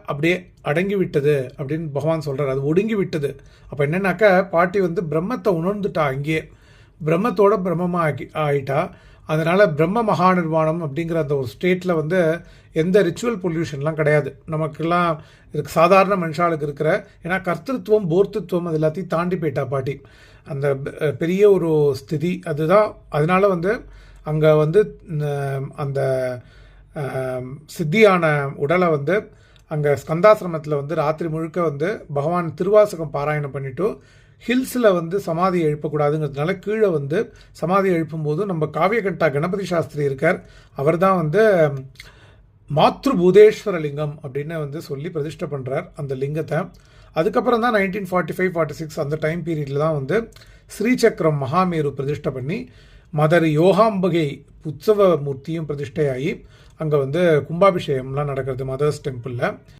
அப்படியே அடங்கி விட்டது அப்படின்னு பகவான் சொல்கிறார். அது ஒடுங்கி விட்டது. அப்போ என்னன்னாக்கா பாட்டி வந்து பிரம்மத்தை உணர்ந்துட்டா, அங்கேயே பிரம்மத்தோட பிரம்மமாக ஆயிட்டா. அதனால் பிரம்ம மகாநிர்வாணம் அப்படிங்கிற அந்த ஒரு ஸ்டேட்டில் வந்து எந்த ரிச்சுவல் பொல்யூஷன்லாம் கிடையாது. நமக்கெல்லாம் இதுக்கு சாதாரண மனுஷாளுக்கு இருக்கிற, ஏன்னா கர்த்தத்துவம் போர்த்தத்துவம் அது எல்லாத்தையும் தாண்டி போயிட்டா பாட்டி. அந்த பெரிய ஒரு ஸ்திதி அதுதான். அதனால வந்து அங்கே வந்து அந்த சித்தியான உடலை வந்து அங்கே ஸ்கந்தாசிரமத்தில் வந்து ராத்திரி முழுக்க வந்து பகவான் திருவாசகம் பாராயணம் பண்ணிவிட்டு ஹில்ஸில் வந்து சமாதி எழுப்பக்கூடாதுங்கிறதுனால கீழே வந்து சமாதி எழுப்பும்போது நம்ம காவியகண்டா கணபதி சாஸ்திரி இருக்கார். அவர் தான் வந்து மாத்ருபூதேஸ்வர லிங்கம் அப்படின்னு வந்து சொல்லி பிரதிஷ்டை பண்ணுறார் அந்த லிங்கத்தை. அதுக்கப்புறம் தான் 1945-46 அந்த டைம் பீரியடில் தான் வந்து ஸ்ரீசக்கரம் மகாமேரு பிரதிஷ்டை பண்ணி மதர் யோகாம்பகை உற்சவ மூர்த்தியும் பிரதிஷ்டையாகி அங்கே வந்து கும்பாபிஷேகம்லாம் நடக்கிறது மதர்ஸ் டெம்பிளில்.